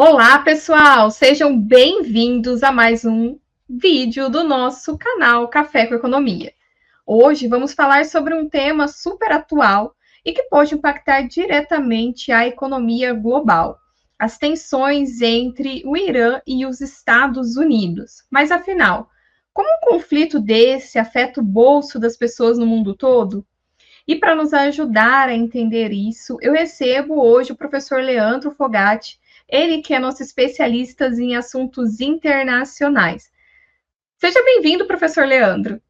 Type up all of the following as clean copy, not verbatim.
Olá, pessoal! Sejam bem-vindos a mais um vídeo do nosso canal Café com Economia. Hoje vamos falar sobre um tema super atual e que pode impactar diretamente a economia global: as tensões entre o Irã e os Estados Unidos. Mas afinal, como um conflito desse afeta o bolso das pessoas no mundo todo? E para nos ajudar a entender isso, eu recebo hoje o professor Leandro Fogatti, ele que é nosso especialista em assuntos internacionais. Seja bem-vindo, professor Leandro.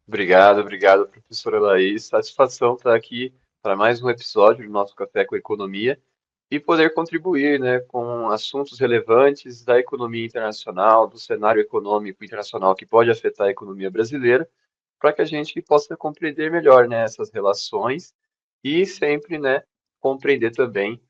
Obrigado, professora Laís. Satisfação estar aqui para mais um episódio do nosso Café com Economia e poder contribuir, né, com assuntos relevantes da economia internacional, do cenário econômico internacional que pode afetar a economia brasileira, para que a gente possa compreender melhor, né, essas relações e sempre, né, compreender também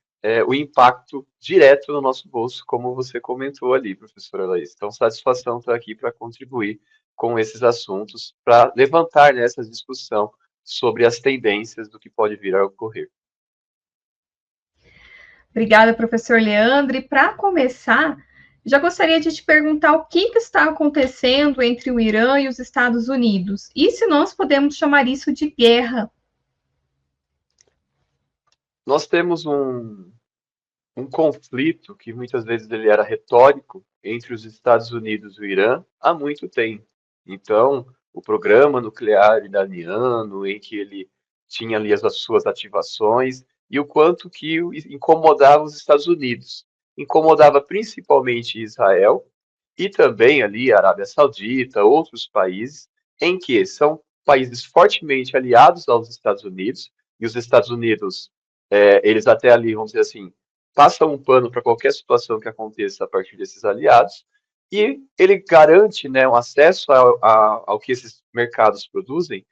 o impacto direto no nosso bolso, como você comentou ali, professora Laís. Então, satisfação estar aqui para contribuir com esses assuntos, para levantar, né, essa discussão sobre as tendências do que pode vir a ocorrer. Obrigada, professor Leandro. E para começar, já gostaria de te perguntar o que está acontecendo entre o Irã e os Estados Unidos. E se nós podemos chamar isso de guerra? Nós temos um conflito que muitas vezes ele era retórico entre os Estados Unidos e o Irã há muito tempo. Então, o programa nuclear iraniano, em que ele tinha ali as suas ativações, e o quanto que incomodava os Estados Unidos. Incomodava principalmente Israel e também ali a Arábia Saudita, outros países, em que são países fortemente aliados aos Estados Unidos, e os Estados Unidos, eles até ali, vamos dizer assim, passam um pano para qualquer situação que aconteça a partir desses aliados, e ele garante, né, um acesso ao que esses mercados produzem,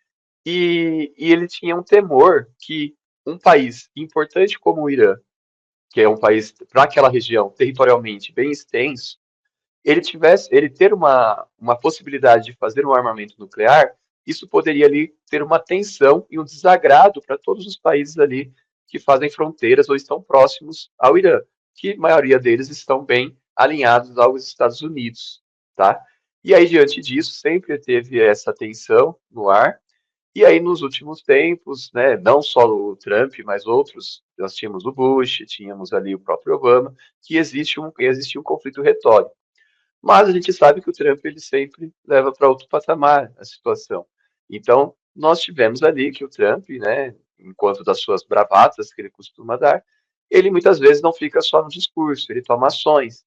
e ele tinha um temor que um país importante como o Irã, que é um país para aquela região territorialmente bem extenso, ele ter uma possibilidade de fazer um armamento nuclear, isso poderia ali ter uma tensão e um desagrado para todos os países ali que fazem fronteiras ou estão próximos ao Irã, que a maioria deles estão bem alinhados aos Estados Unidos, tá? E aí, diante disso, sempre teve essa tensão no ar, e aí, nos últimos tempos, né, não só o Trump, mas outros, nós tínhamos o Bush, tínhamos ali o próprio Obama, que existe um conflito retórico. Mas a gente sabe que o Trump ele sempre leva para outro patamar a situação. Então, nós tivemos ali que o Trump, né, enquanto das suas bravatas que ele costuma dar, ele muitas vezes não fica só no discurso, ele toma ações,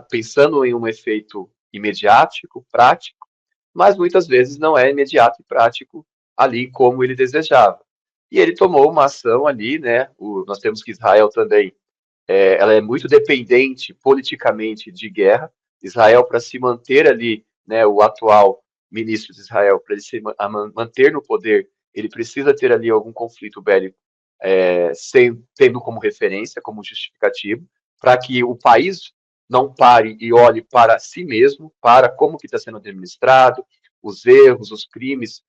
pensando em um efeito imediático, prático, mas muitas vezes não é imediato e prático ali como ele desejava. E ele tomou uma ação ali, né? Nós temos que Israel também ela é muito dependente politicamente de guerra. Israel, para se manter ali, né, o atual ministro de Israel, para ele se manter no poder, ele precisa ter ali algum conflito bélico tendo como referência, como justificativo, para que o país não pare e olhe para si mesmo, para como que está sendo administrado, os erros, os crimes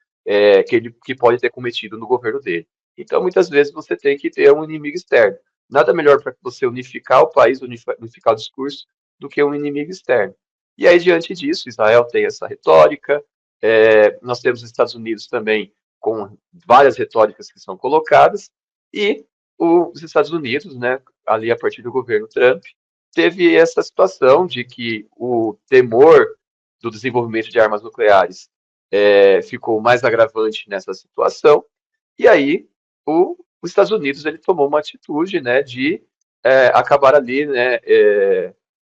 que pode ter cometido no governo dele. Então, muitas vezes, você tem que ter um inimigo externo. Nada melhor para você unificar o país, unificar o discurso, do que um inimigo externo. E aí, diante disso, Israel tem essa retórica, nós temos os Estados Unidos também com várias retóricas que são colocadas, e os Estados Unidos, né, ali a partir do governo Trump, teve essa situação de que o temor do desenvolvimento de armas nucleares ficou mais agravante nessa situação, e aí os Estados Unidos ele tomou uma atitude, né, de acabar ali, né,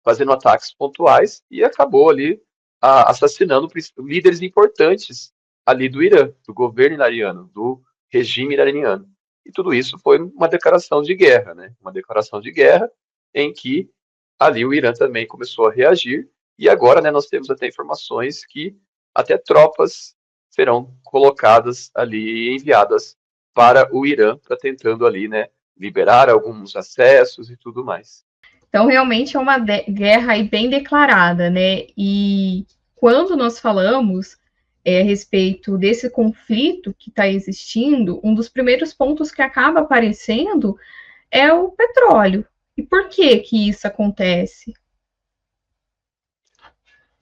fazendo ataques pontuais e acabou ali assassinando líderes importantes ali do Irã, do governo iraniano, do regime iraniano. E tudo isso foi uma declaração de guerra, né? Uma declaração de guerra em que ali o Irã também começou a reagir e agora, né, nós temos até informações que até tropas serão colocadas ali e enviadas para o Irã, para tentando ali, né, liberar alguns acessos e tudo mais. Então, realmente é uma guerra aí bem declarada, né? E quando nós falamos a respeito desse conflito que está existindo, um dos primeiros pontos que acaba aparecendo é o petróleo, E por que isso acontece?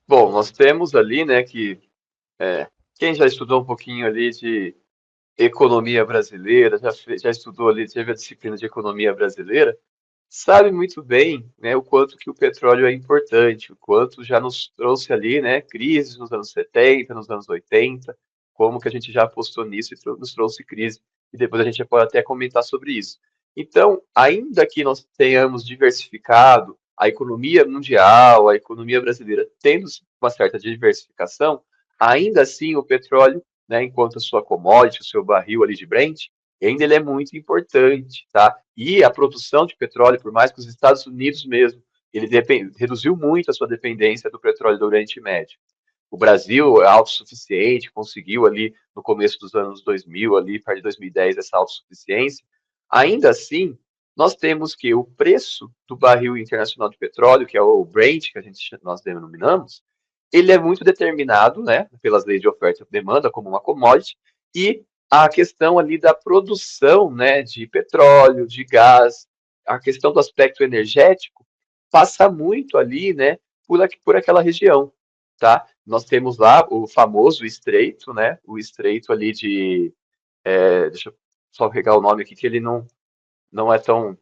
Bom, nós temos ali, né, que quem já estudou um pouquinho ali de economia brasileira, já estudou ali, teve a disciplina de economia brasileira, sabe muito bem, né, o quanto que o petróleo é importante, o quanto já nos trouxe ali, né, crises nos anos 70, nos anos 80, como que a gente já apostou nisso e nos trouxe crise. E depois a gente pode até comentar sobre isso. Então, ainda que nós tenhamos diversificado a economia mundial, a economia brasileira, tendo uma certa diversificação, ainda assim o petróleo, né, enquanto a sua commodity, o seu barril ali de Brent, ainda ele é muito importante, tá? E a produção de petróleo, por mais que os Estados Unidos mesmo, ele reduziu muito a sua dependência do petróleo do Oriente Médio. O Brasil é autossuficiente, conseguiu ali no começo dos anos 2000, ali perto de 2010, essa autossuficiência. Ainda assim, nós temos que o preço do barril internacional de petróleo, que é o Brent, que nós denominamos, ele é muito determinado, né, pelas leis de oferta e demanda, como uma commodity, e a questão ali da produção, né, de petróleo, de gás, a questão do aspecto energético passa muito ali, né, por aquela região, tá? Nós temos lá o famoso estreito, né, o estreito ali deixa eu só pegar o nome aqui, que ele não é tão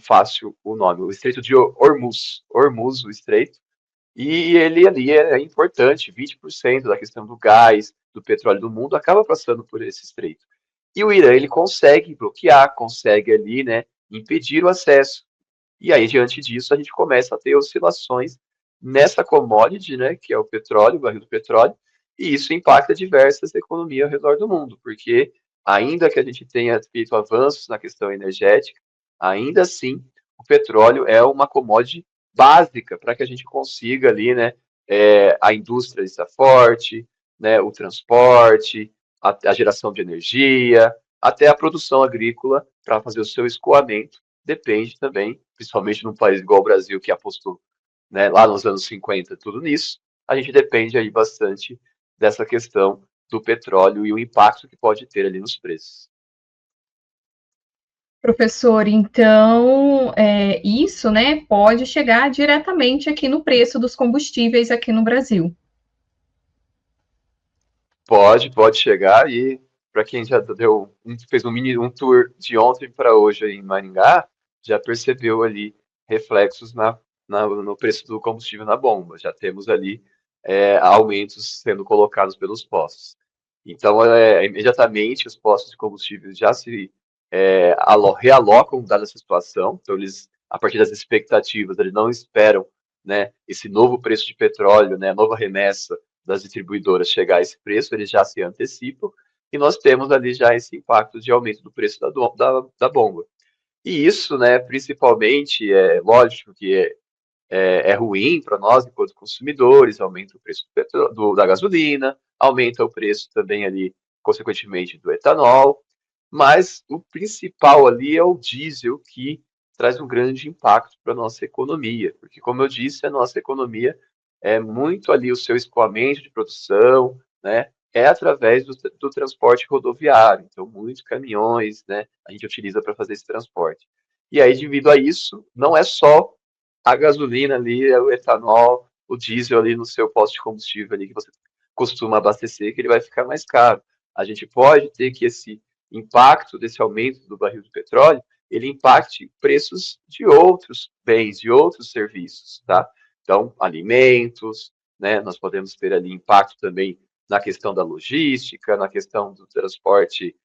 fácil o nome, o estreito de Hormuz, o estreito, e ele ali é importante, 20% da questão do gás, do petróleo do mundo acaba passando por esse estreito. E o Irã, ele consegue bloquear, consegue ali, né, impedir o acesso. E aí, diante disso, a gente começa a ter oscilações nessa commodity, né, que é o petróleo, o barril do petróleo, e isso impacta diversas economias ao redor do mundo, porque ainda que a gente tenha feito avanços na questão energética, ainda assim, o petróleo é uma commodity básica para que a gente consiga ali, né, a indústria estar forte, né, o transporte, a geração de energia, até a produção agrícola para fazer o seu escoamento depende também, principalmente num país igual o Brasil, que apostou, né, lá nos anos 50 tudo nisso, a gente depende aí bastante dessa questão do petróleo e o impacto que pode ter ali nos preços. Professor, então, isso, né, pode chegar diretamente aqui no preço dos combustíveis aqui no Brasil. Pode chegar e para quem já fez um tour de ontem para hoje aí em Maringá, já percebeu ali reflexos no preço do combustível na bomba. Já temos ali aumentos sendo colocados pelos postos. Então, imediatamente os postos de combustível já se realocam dada essa situação. Então, eles, a partir das expectativas, eles não esperam, né, esse novo preço de petróleo, né, a nova remessa das distribuidoras chegar a esse preço, eles já se antecipam, e nós temos ali já esse impacto de aumento do preço da bomba. E isso, né, principalmente, é lógico que é ruim para nós enquanto consumidores, aumenta o preço da gasolina, aumenta o preço também ali, consequentemente, do etanol, mas o principal ali é o diesel, que traz um grande impacto para a nossa economia, porque, como eu disse, a nossa economia é muito ali o seu escoamento de produção, né, é através do transporte rodoviário, então muitos caminhões, né, a gente utiliza para fazer esse transporte. E aí, devido a isso, não é só a gasolina ali, o etanol, o diesel ali no seu posto de combustível ali que você costuma abastecer, que ele vai ficar mais caro. A gente pode ter que esse impacto desse aumento do barril de petróleo, ele impacte preços de outros bens, de outros serviços, tá? Então, alimentos, né? Nós podemos ter ali impacto também na questão da logística, na questão do transporte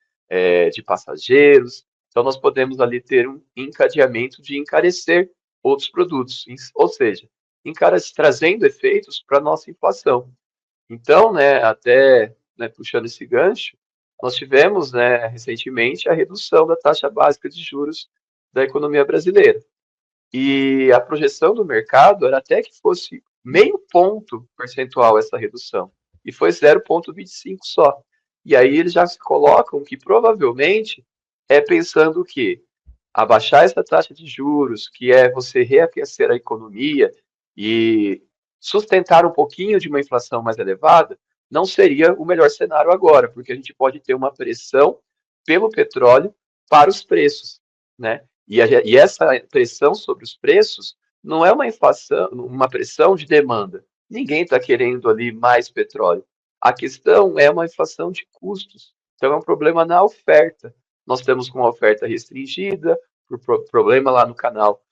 de passageiros. Então, nós podemos ali ter um encadeamento de encarecer outros produtos, ou seja, trazendo efeitos para a nossa inflação. Então, né, até né, puxando esse gancho, nós tivemos né, recentemente a redução da taxa básica de juros da economia brasileira. E a projeção do mercado era até que fosse meio ponto percentual essa redução. E foi 0,25 só. E aí eles já se colocam que provavelmente é pensando que abaixar essa taxa de juros, que é você reaquecer a economia e sustentar um pouquinho de uma inflação mais elevada, não seria o melhor cenário agora, porque a gente pode ter uma pressão pelo petróleo para os preços, né? E essa pressão sobre os preços não é uma inflação, uma pressão de demanda. Ninguém está querendo ali mais petróleo. A questão é uma inflação de custos. Então é um problema na oferta. Nós estamos com uma oferta restringida, por problema lá no canal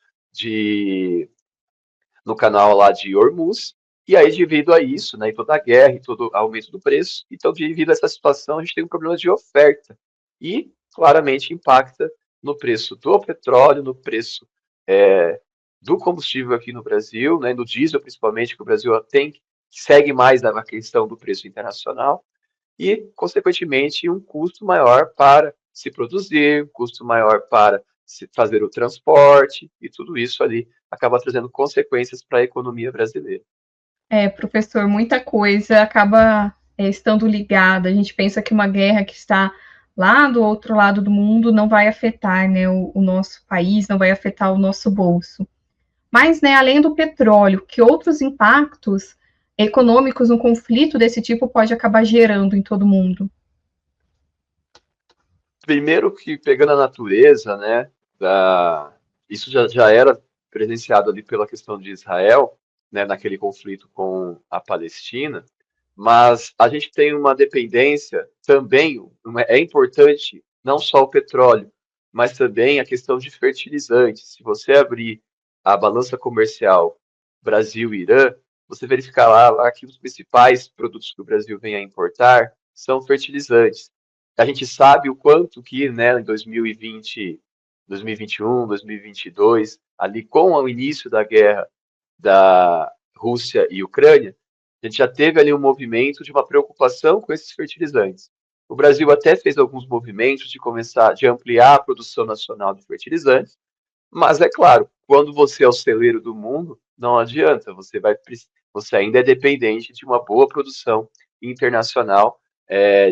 lá de Hormuz, e aí devido a isso, né, e toda a guerra e todo o aumento do preço, então devido a essa situação a gente tem um problema de oferta e claramente impacta no preço do petróleo, no preço do combustível aqui no Brasil, né, no diesel principalmente, que o Brasil segue mais na questão do preço internacional, e, consequentemente, um custo maior para se produzir, um custo maior para se fazer o transporte, e tudo isso ali acaba trazendo consequências para a economia brasileira. Professor, muita coisa acaba estando ligada. A gente pensa que uma guerra que está lá do outro lado do mundo não vai afetar, né, o nosso país, não vai afetar o nosso bolso. Mas, né, além do petróleo, que outros impactos econômicos um conflito desse tipo pode acabar gerando em todo mundo? Primeiro que, pegando a natureza, né, isso já era presenciado ali pela questão de Israel, né, naquele conflito com a Palestina, mas a gente tem uma dependência também, é importante não só o petróleo, mas também a questão de fertilizantes. Se você abrir a balança comercial Brasil-Irã, você verificar lá que os principais produtos que o Brasil vem a importar são fertilizantes. A gente sabe o quanto que, né, em 2020, 2021, 2022, ali com o início da guerra da Rússia e Ucrânia, a gente já teve ali um movimento de uma preocupação com esses fertilizantes. O Brasil até fez alguns movimentos de ampliar a produção nacional de fertilizantes, mas é claro, quando você é o celeiro do mundo, não adianta, você ainda é dependente de uma boa produção internacional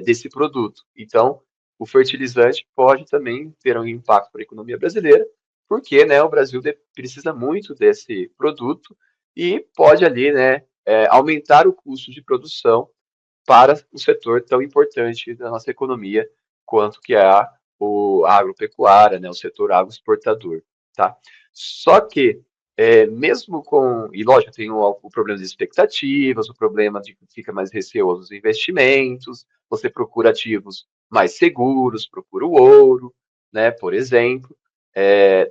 desse produto. Então, o fertilizante pode também ter um impacto para a economia brasileira, porque, né, o Brasil precisa muito desse produto e pode ali, né, aumentar o custo de produção para um setor tão importante da nossa economia quanto que é a agropecuária, né, o setor agroexportador, tá? Só que, mesmo com, e lógico, tem o problema de expectativas, o problema de que fica mais receoso os investimentos, você procura ativos mais seguros, procura o ouro, né, por exemplo,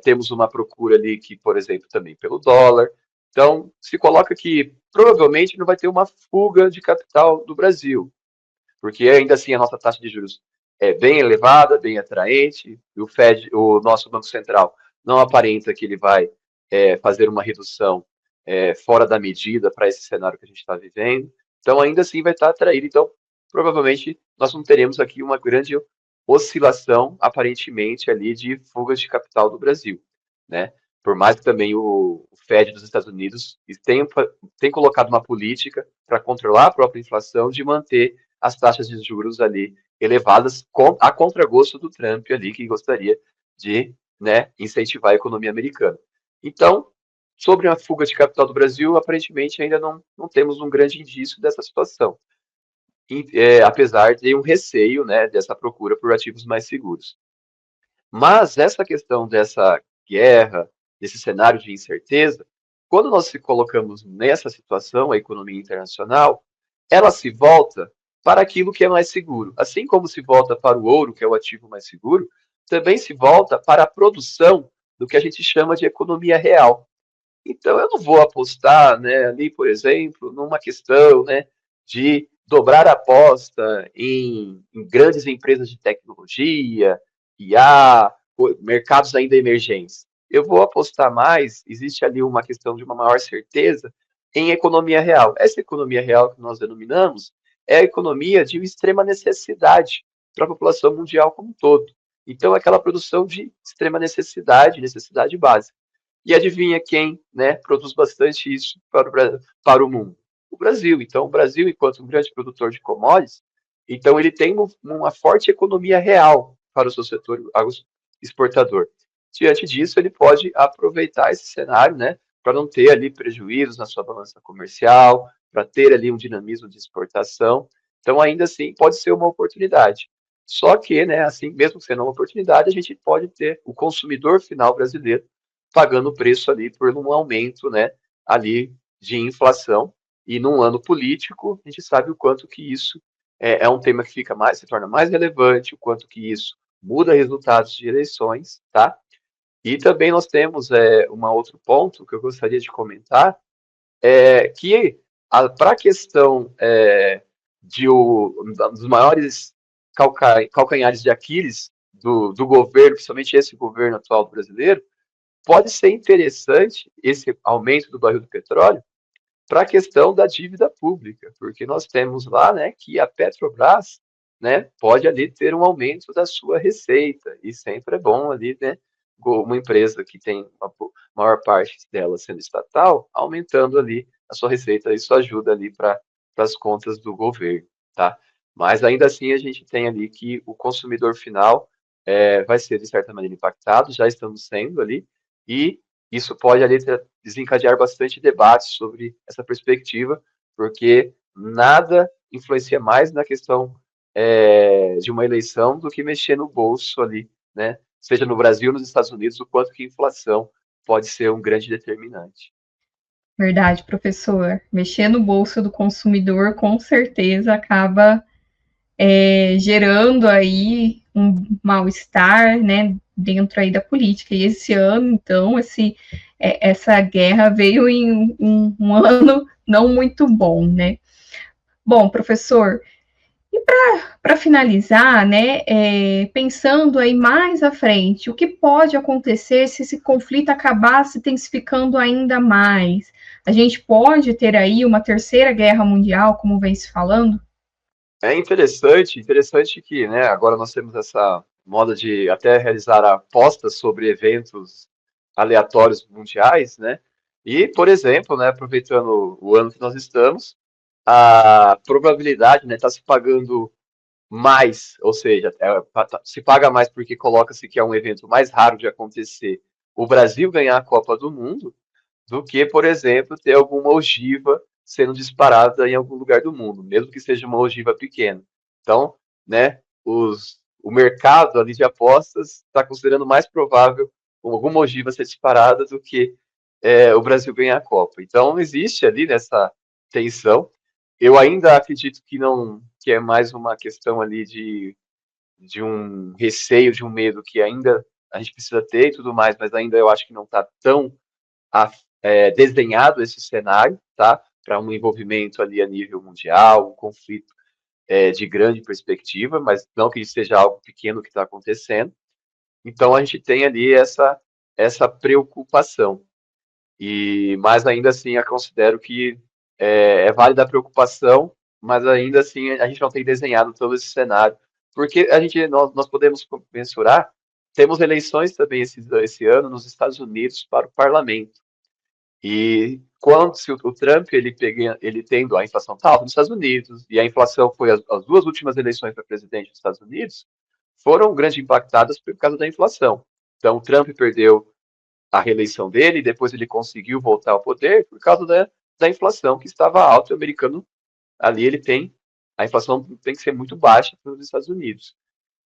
temos uma procura ali que, por exemplo, também pelo dólar, então se coloca que provavelmente não vai ter uma fuga de capital do Brasil, porque ainda assim a nossa taxa de juros é bem elevada, bem atraente, e o Fed, o nosso Banco Central, não aparenta que ele vai fazer uma redução fora da medida para esse cenário que a gente está vivendo. Então, ainda assim, vai estar atraído. Então, provavelmente, nós não teremos aqui uma grande oscilação, aparentemente, ali de fugas de capital do Brasil, né? Por mais que também o Fed dos Estados Unidos tenha colocado uma política para controlar a própria inflação, de manter as taxas de juros ali elevadas a contragosto do Trump ali, que gostaria de, né, incentivar a economia americana. Então, sobre a fuga de capital do Brasil, aparentemente ainda não temos um grande indício dessa situação, apesar de um receio, né, dessa procura por ativos mais seguros. Mas essa questão dessa guerra, desse cenário de incerteza, quando nós se colocamos nessa situação, a economia internacional, ela se volta para aquilo que é mais seguro. Assim como se volta para o ouro, que é o ativo mais seguro, também se volta para a produção do que a gente chama de economia real. Então, eu não vou apostar, né, ali, por exemplo, numa questão, né, de dobrar a aposta em grandes empresas de tecnologia, IA, mercados ainda emergentes. Eu vou apostar mais, existe ali uma questão de uma maior certeza em economia real. Essa economia real que nós denominamos é a economia de extrema necessidade para a população mundial como um todo. Então, é aquela produção de extrema necessidade, necessidade básica. E adivinha quem, né, produz bastante isso para o mundo? O Brasil. Então, o Brasil, enquanto um grande produtor de commodities, então ele tem uma forte economia real para o seu setor exportador. Diante disso, ele pode aproveitar esse cenário, né, para não ter ali prejuízos na sua balança comercial, para ter ali um dinamismo de exportação. Então, ainda assim, pode ser uma oportunidade. Só que, né, assim, mesmo sendo uma oportunidade, a gente pode ter o consumidor final brasileiro pagando o preço ali por um aumento, né, ali de inflação. E num ano político, a gente sabe o quanto que isso é um tema que se torna mais relevante, o quanto que isso muda resultados de eleições, tá? E também nós temos um outro ponto que eu gostaria de comentar, que para a questão dos maiores calcanhares de Aquiles do governo, principalmente esse governo atual brasileiro, pode ser interessante esse aumento do barril do petróleo para a questão da dívida pública, porque nós temos lá, né, que a Petrobras, né, pode ali ter um aumento da sua receita, e sempre é bom ali, né, uma empresa que tem a maior parte dela sendo estatal, aumentando ali a sua receita, isso ajuda ali para as contas do governo, tá? Mas ainda assim a gente tem ali que o consumidor final vai ser de certa maneira impactado, já estamos sendo ali, e isso pode ali desencadear bastante debate sobre essa perspectiva, porque nada influencia mais na questão de uma eleição do que mexer no bolso ali, né? Seja no Brasil ou nos Estados Unidos, o quanto que a inflação pode ser um grande determinante. Verdade, professor. Mexer no bolso do consumidor com certeza acaba gerando aí um mal-estar, né, dentro aí da política. E esse ano, então, essa guerra veio em um ano não muito bom, né? Bom, professor, e para finalizar, né, pensando aí mais à frente, o que pode acontecer se esse conflito acabar se intensificando ainda mais? A gente pode ter aí uma terceira guerra mundial, como vem se falando? É interessante que, né, agora nós temos essa moda de até realizar apostas sobre eventos aleatórios mundiais, né? E, por exemplo, né, aproveitando o ano que nós estamos, a probabilidade, né, está se pagando mais, ou seja, se paga mais porque coloca-se que é um evento mais raro de acontecer, o Brasil ganhar a Copa do Mundo, do que, por exemplo, ter alguma ogiva sendo disparada em algum lugar do mundo, mesmo que seja uma ogiva pequena. Então, né, o mercado ali de apostas está considerando mais provável alguma ogiva ser disparada do que o Brasil ganhar a Copa. Então, existe ali nessa tensão. Eu ainda acredito que não, que é mais uma questão ali de um receio, de um medo que ainda a gente precisa ter e tudo mais, mas ainda eu acho que não está tão desenhado esse cenário, tá? Para um envolvimento ali a nível mundial, um conflito de grande perspectiva, mas não que seja algo pequeno que está acontecendo. Então a gente tem ali essa preocupação. Mas ainda assim eu considero que é válida a preocupação, mas ainda assim a gente não tem desenhado todo esse cenário, porque nós podemos mensurar, temos eleições também esse ano nos Estados Unidos para o parlamento. E se o Trump ele tendo a inflação tá alta nos Estados Unidos, e a inflação foi as duas últimas eleições para presidente dos Estados Unidos, foram grande impactadas por causa da inflação. Então, o Trump perdeu a reeleição dele, e depois ele conseguiu voltar ao poder por causa da inflação que estava alta. O americano, ali, a inflação tem que ser muito baixa para os Estados Unidos.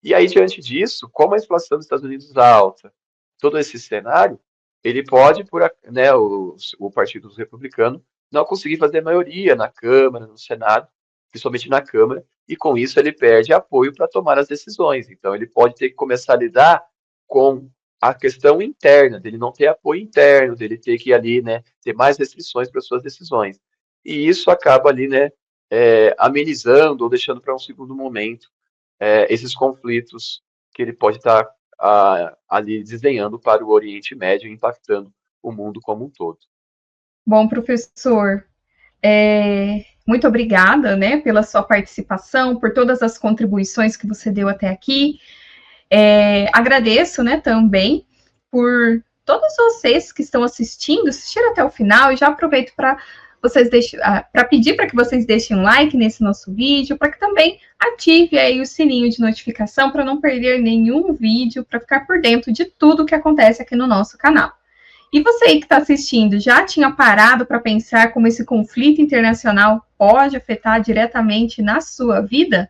E aí, diante disso, como a inflação dos Estados Unidos é alta, todo esse cenário, ele pode, né, o Partido Republicano, não conseguir fazer maioria na Câmara, no Senado, principalmente na Câmara, e com isso ele perde apoio para tomar as decisões. Então, ele pode ter que começar a lidar com a questão interna, dele não ter apoio interno, dele ter que ali, né, ter mais restrições para suas decisões. E isso acaba ali, né, amenizando ou deixando para um segundo momento esses conflitos que ele pode estar ali desenhando para o Oriente Médio, impactando o mundo como um todo. Bom, professor, muito obrigada, né, pela sua participação, por todas as contribuições que você deu até aqui. Agradeço, né, também por todos vocês que estão assistiram até o final, e já aproveito para pedir para que vocês deixem um like nesse nosso vídeo, para que também ative aí o sininho de notificação para não perder nenhum vídeo, para ficar por dentro de tudo que acontece aqui no nosso canal. E você aí que está assistindo, já tinha parado para pensar como esse conflito internacional pode afetar diretamente na sua vida?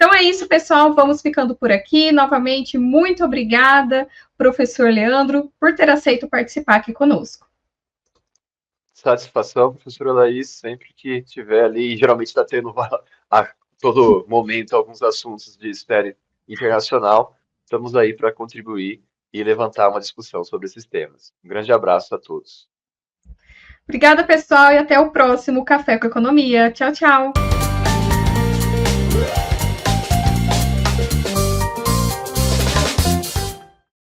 Então é isso, pessoal. Vamos ficando por aqui. Novamente, muito obrigada, professor Leandro, por ter aceito participar aqui conosco. Satisfação, professora Laís, sempre que tiver ali, e geralmente está tendo a todo momento alguns assuntos de esfera internacional, estamos aí para contribuir e levantar uma discussão sobre esses temas. Um grande abraço a todos. Obrigada, pessoal, e até o próximo Café com Economia. Tchau, tchau.